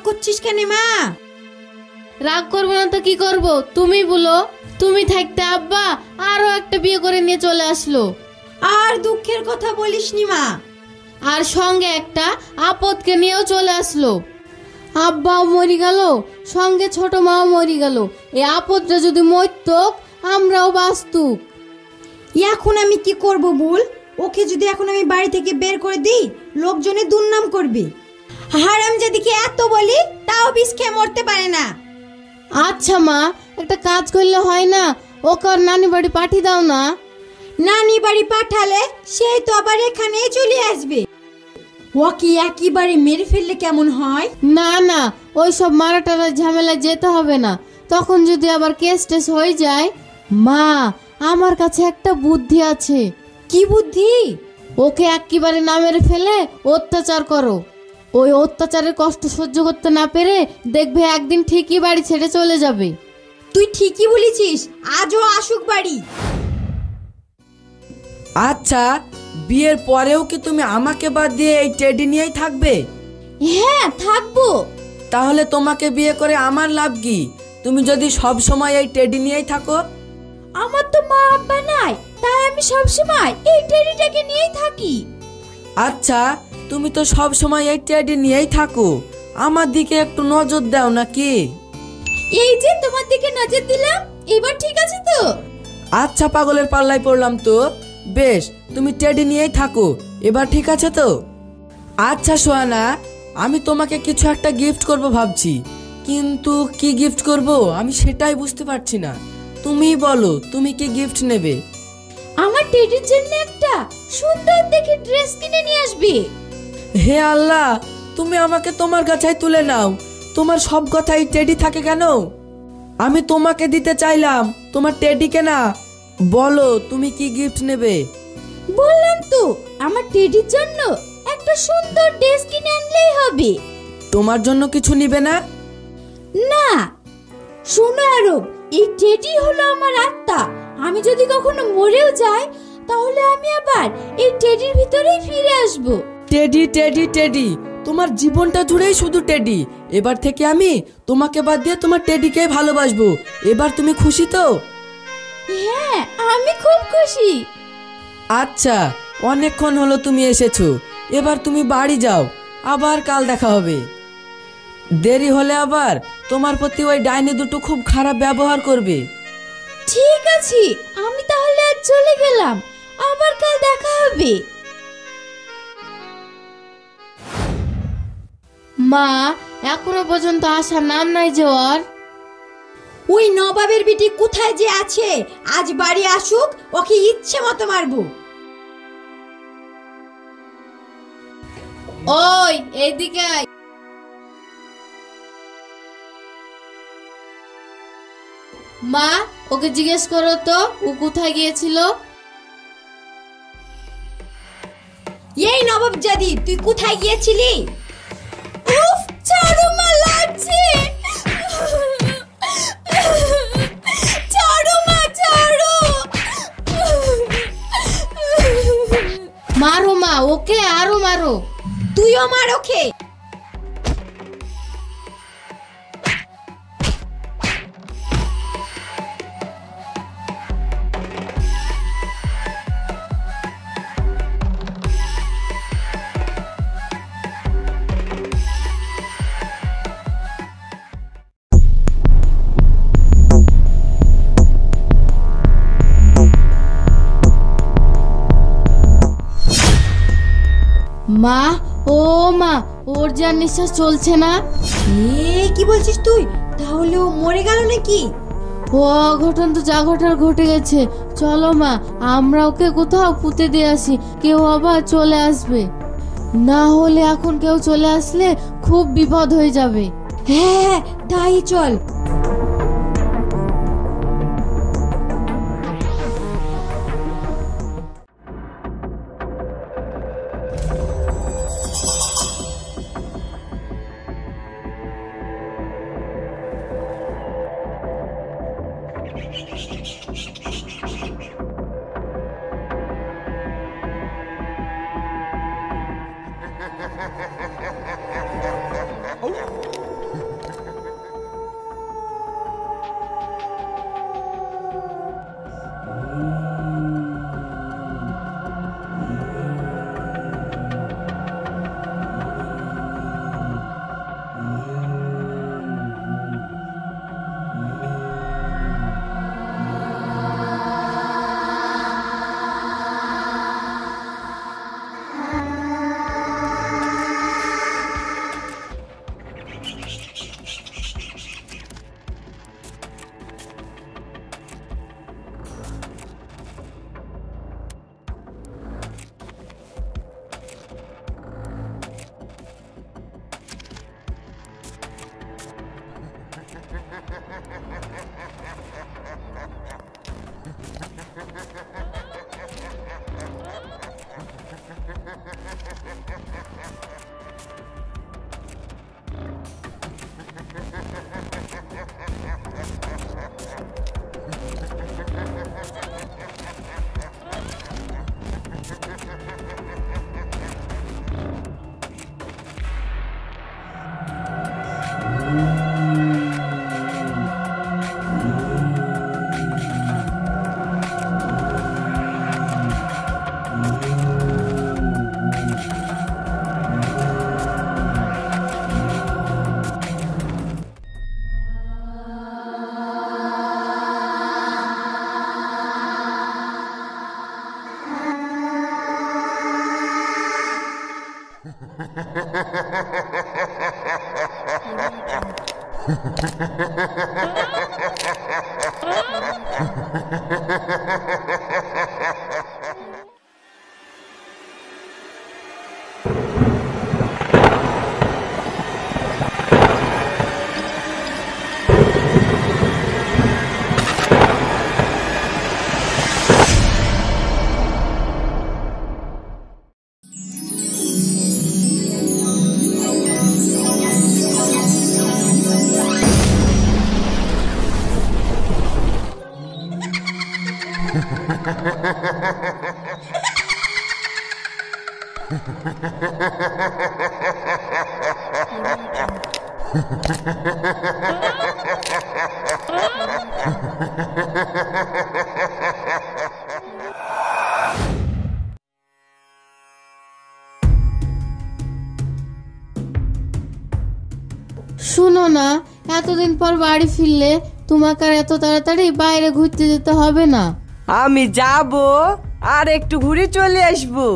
করছিস কেন মা? রাগ করবো না তো কি করব, তুমি বলো। তুমি থাকতে আব্বা আরো একটা বিয়ে করে নিয়ে চলে আসলো। আর দুঃখের কথা বলিসনি মা। আর সঙ্গে একটা আপদকে নিয়েও চলে আসলো। আব্বাও মরে গেল, সঙ্গে ছোট মাও মরে গেল। এই আপদটা যদি মরতক আমরাও বাঁচতুক। এখন আমি কি করব বল? ওকে যদি এখন আমি বাড়ি থেকে বের করে দিই, লোকজনে দুর্নাম করবে। হারামজাদিকে এত বলি, তাও বিষ খেয়ে মরতে পারে না। আচ্ছা মা, একটা কাজ করলে হয় না? ওকে ওর নানি বাড়ি পাঠিয়ে দাও না। নানি বাড়ি পাঠালে সেই তো আবার এখানেই চলে আসবে। ওকে একেবারে মেরে ফেললে কেমন হয়? না না, ওই সব মারাটার ঝামেলায় যেতে হবে না। তখন যদি আবার কেস টেস হয়ে যায়। মা, আমার কাছে একটা বুদ্ধি আছে। কি বুদ্ধি? ওকে একেবারে না মেরে ফেলে অত্যাচার করো। ওই অত্যাচারের কষ্ট সহ্য করতে না পেরে দেখবে একদিন ঠিকই বাড়ি ছেড়ে চলে যাবে। তুই ঠিকই বলেছিস, আজও আসুক বাড়ি। আচ্ছা, বিয়ের পরেও কি তুমি আমাকে বাদ দিয়ে এই টেডি নিয়েই থাকবে? হ্যাঁ থাকবো। তাহলে তোমাকে বিয়ে করে আমার লাভ কি? তুমি যদি সব সময় এই টেডি নিয়েই থাকো। আমার তো মা আব্বা নাই, তাই আমি সব সময় এই টেডিটাকে নিয়েই থাকি। আচ্ছা, তুমি তো সব সময় এই টেডি নিয়েই থাকো, আমার দিকে একটু নজর দাও নাকি? এই যে তোমার দিকে নজর দিলাম, এবার ঠিক আছে তো? আচ্ছা, পাগলের পাল্লায় পড়লাম তো। বেশ, তুমি টেডি নিয়েই থাকো, এবার ঠিক আছে তো? আচ্ছা সোহানা, আমি তোমাকে কিছু একটা গিফট করব ভাবছি, কিন্তু কি গিফট করব আমি সেটাই বুঝতে পারছি না। তুমি বলো, তুমি কি গিফট নেবে? আমার টেডির জন্য একটা সুন্দর দেখে ড্রেস কিনে নিয়ে আসবে। হে আল্লাহ, তুমি আমাকে তোমার কাছেই তুলে নাও। তোমার সব কথাই টেডি থাকে কেন? আমি তোমাকে দিতে চাইলাম, তোমার টেডিকে না। বলো, তুমি কি গিফট নেবে? বললাম তো, আমার টেডির জন্য একটা সুন্দর ড্রেস কিনে আনলেই হবে। তোমার জন্য কিছু নিবে না? না, শোনো আরব, এই টেডি হলো আমার আত্মা। আমি যদি কখনো মরেও যাই, তাহলে আমি আবার এই টেডির ভিতরেই ফিরে আসব। টেডি টেডি টেডি, তোমার জীবনটা জুড়েই শুধু টেডি। এবার থেকে আমি তোমাকে বাদ দিয়ে তোমার টেডিকে ভালোবাসবো। এবার তুমি খুশি তো? হ্যাঁ, আমি খুব খুশি। আচ্ছা, অনেকক্ষণ হলো তুমি এসেছো, এবার তুমি বাড়ি যাও, আবার কাল দেখা হবে। দেরি হলে আবার তোমার প্রতি ওই ডাইনি দুটো খুব খারাপ ব্যবহার করবে। ঠিক আছে, আমি তাহলে আজ চলে গেলাম, আবার কাল দেখা হবে। মা, এখনো পর্যন্ত আসার নাম নাই যে ওর। ওই নবাবের বিটি কোথায় যে আছে, আজ বাড়ি আসুক, ওকে ইচ্ছে মতো মারবো। ওই এইদিকে আয়। মা, ওকে জিজ্ঞেস করো তো ও কোথায় গিয়েছিল। এই নবাব জাদি, তুই কোথায় গিয়েছিলি? উফ, ছাড়ো মা, লাগছে। ছাড়ো মা, ছাড়ো। মারো মা ওকে, আরো মারো। তুইও মার ওকে। মা, ও মা, ওর যা নিঃশ্বাস চলছে না। কি বলছিস তুই? তাহলে ও মরে গেল নাকি? ও অঘটন তো যা ঘটার ঘটে গেছে। চলো মা, আমরা ওকে কোথাও পুঁতে দিয়ে আসি, কেউ আবার চলে আসবে। না হলে এখন কেউ চলে আসলে খুব বিপদ হয়ে যাবে। হ্যাঁ, তাই চল। শুনো না, এতদিন পর বাড়ি ফিরলে তোমাকে আর এত তাড়াতাড়ি বাইরে ঘুরতে যেতে হবে না। আমি যাব আর একটু ঘুরে চলে আসবো।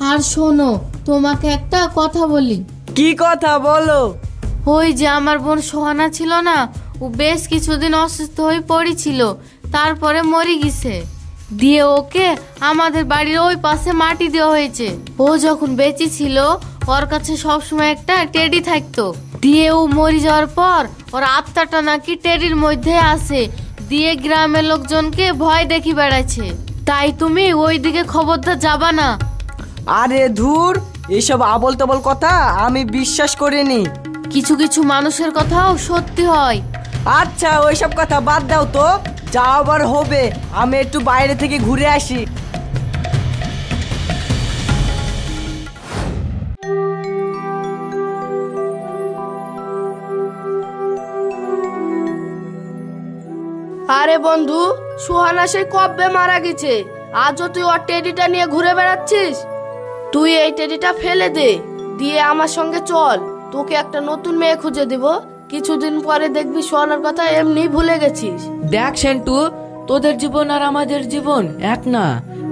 আর শোনো, তোমাকে একটা কথা বলি। কি কথা বলো? ওই যে আমার বোন সোহানা ছিল না, ও বেশ কিছুদিন অসুস্থ হয়ে পড়েছিল, তারপরে মরে গেছে। দিয়ে ওকে আমাদের বাড়ির ওই পাশে মাটি দেওয়া হয়েছে। ও যখন বেঁচে ছিল ওর কাছে সবসময় একটা টেডি থাকতো। দিয়ে ও মরে যাওয়ার পর ওর আত্মাটা নাকি টেডির মধ্যে আসে, দিয়ে গ্রামের লোকজনকে ভয় দেখি বেড়াচ্ছে। তাই তুমি ওই দিকে খবরদার যাবা না। আরে ধুর, এসব আবল তাবল কথা আমি বিশ্বাস করিনি। কিছু কিছু মানুষের কথাও সত্যি হয়। আচ্ছা ওইসব কথা বাদ দাও তো, যা আবার হবে। আমি একটু বাইরে থেকে ঘুরে আসি। আরে বন্ধু, সুহানা সেই কবে মারা গেছে, আজও তুই ওর টেডিটা নিয়ে ঘুরে বেড়াচ্ছিস? তুই এই টেডিটা ফেলে দে, দিয়ে আমার সঙ্গে চল, তোকে একটা নতুন মেয়ে খুঁজে দিব। কিছুদিন পরে দেখবি সুহানার কথা এমনি ভুলে গেছিস। দেখ সেন্টু, তোদের জীবন আর আমাদের জীবন এক না,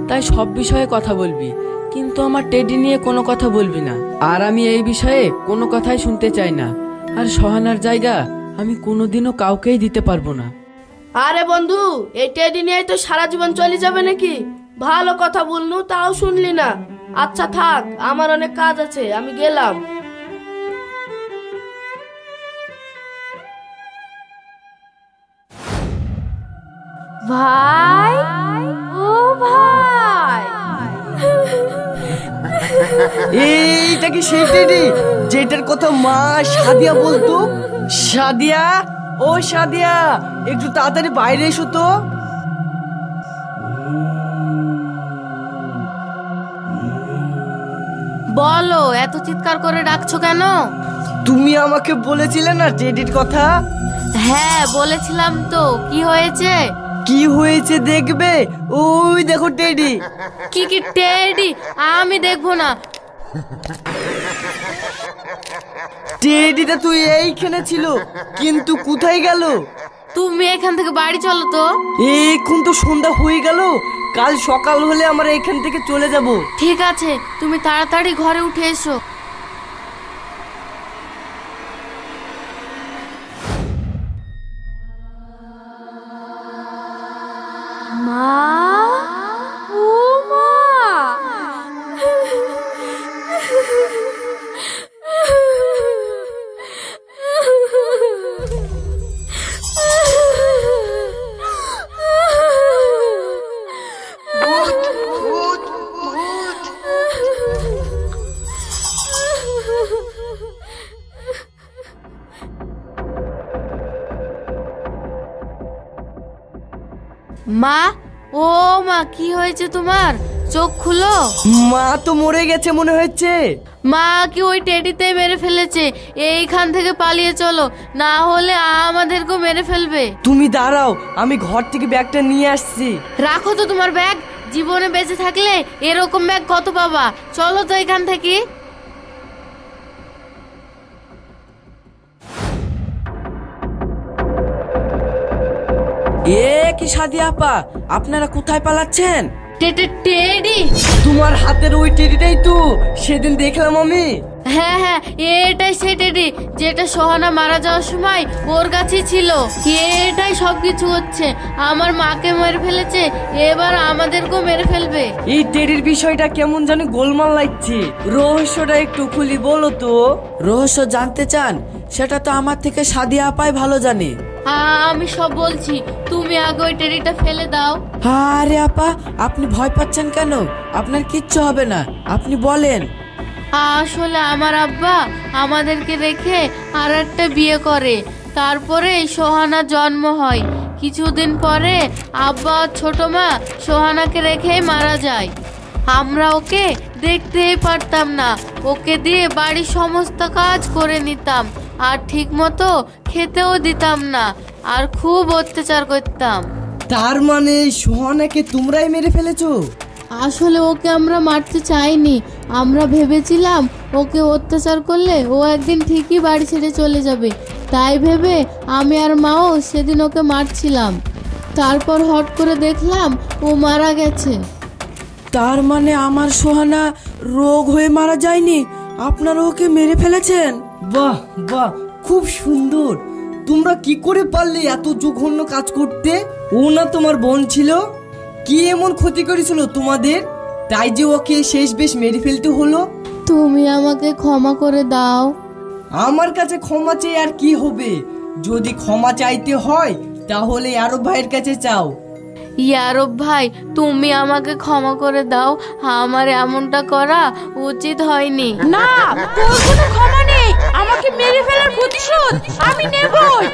তাই সব বিষয়ে কথা বলবি, কিন্তু আমার টেডি নিয়ে কোনো কথা বলবি না। আর আমি এই বিষয়ে কোনো কথাই শুনতে চাই না। আর সহানার জায়গা আমি কোনোদিনও কাউকেই দিতে পারবো না। আরে বন্ধু, এই টেডি নিয়ে তো সারা জীবন চলে যাবে নাকি? ভালো কথা বলনু, তাও শুনলি না। আচ্ছা থাক, আমার অনেক কাজ আছে, আমি গেলাম। ভাই, ও ভাই, এইটা কি সেই টেডি যেটার কথা মা সাদিয়া বলতো? সাদিয়া, ও সাদিয়া, একটু তাড়াতাড়ি বাইরে এসো তো। বলো, এত চিৎকার করে ডাকছো কেন? তুমি আমাকে বলেছিলে না টেডির কথা? হ্যাঁ বলেছিলাম তো, কি হয়েছে? কি হয়েছে দেখবে, ওই দেখো টেডি। কি কি টেডি? আমি দেখবো না। টেডিটা তুই এইখানে ছিল, কিন্তু কোথায় গেল? তুমি এখান থেকে বাড়ি চলো তো। এখন তো সন্ধ্যা হয়ে গেল, কাল সকাল হলে আমরা এখান থেকে চলে যাব। ঠিক আছে, তুমি তাড়াতাড়ি ঘরে উঠে এসো। মা, ও মা, মা, ও মা, কি হয়েছে তোমার? চোখ খুলো। মা তো মরে গেছে মনে হচ্ছে। মা কি ওই টেডিতে মেরে ফেলেছে। এইখান থেকে পালিয়ে চলো, না হলে আমাদেরকেও মেরে ফেলবে। তুমি দাঁড়াও, আমি ঘর থেকে ব্যাগটা নিয়ে আসছি। রাখো তো তোমার ব্যাগ, জীবনে বেঁচে থাকলে এরকম ব্যাগ কত পাবা। চলো তো এখান থেকে। এ কি সাদিয়া আপা, আপনারা কোথায় পালাচ্ছেন? টেডি, তোমার হাতের ওই টেডিটাই তো সেদিন দেখলাম আমি। হ্যাঁ হ্যাঁ, এটাই সেই টেডি যেটা সোহানা মারা যাওয়ার সময় ওর কাছেই ছিল। এটাই সবকিছু হচ্ছে, আমার মাকে মেরে ফেলেছে, এবার আমাদেরকেও মেরে ফেলবে। এই টেডির বিষয়টা কেমন জানি গোলমাল লাগছে, রহস্যটা একটু খুলি বলো তো। রহস্য জানতে চান? সেটা তো আমার থেকে সাদিয়া আপাই ভালো জানে। আমি সব বলছি, তুমি আগে ওই টেডিটা ফেলে দাও। আরে আপা, আপনি ভয় পাচ্ছেন কেন? আপনার কিচ্ছু হবে না, আপনি বলেন। আসলে আমার আব্বা আমাদেরকে রেখে আর একটা বিয়ে করে, তারপরে সোহানা জন্ম হয়। কিছুদিন পরে আব্বা আর ছোট মা সোহানাকে রেখেই মারা যায়। আমরা ওকে দেখতেই পারতাম না, ওকে দিয়ে বাড়ির সমস্ত কাজ করে নিতাম, আর ঠিক মতো খেতেও দিতাম না, আর খুব অত্যাচার করতাম। তার মানে সোহানাকে তোমরাই মেরে ফেলেছো? আসলে ওকে আমরা মারতে চাইনি, আমরা ভেবেছিলাম ওকে অত্যাচার করলে ও একদিন ঠিকই বাড়ি ছেড়ে চলে যাবে, তাই ভেবে আমি আর মাও সেদিন ওকে মারছিলাম। তারপর হট করে দেখলাম ও মারা গেছে। তার মানে আমার সোহানা রোগ হয়ে মারা যায়নি, আপনারা ওকে মেরে ফেলেছেন। বাহ বাহ, খুব সুন্দর। তোমরা কি করে পারলে এত জঘন্য কাজ করতে? ও না তোমার বোন ছিল? কি এমন ক্ষতি করেছিল তোমাদের, তাই যে ওকে শেষ বেশ মেরে ফেলতে হলো? তুমি আমাকে ক্ষমা করে দাও। আমার কাছে ক্ষমা চেয়ে আর কি হবে? যদি ক্ষমা চাইতে হয় তাহলে আরব ভাইয়ের কাছে চাও। ইয়ারব ভাই, তুমি আমাকে ক্ষমা করে দাও, আমার এমনটা করা উচিত হয়নি। না, তোর কোনো ক্ষমা নেই, আমাকে মেরে ফেলার প্রতিশোধ আমি নেবই।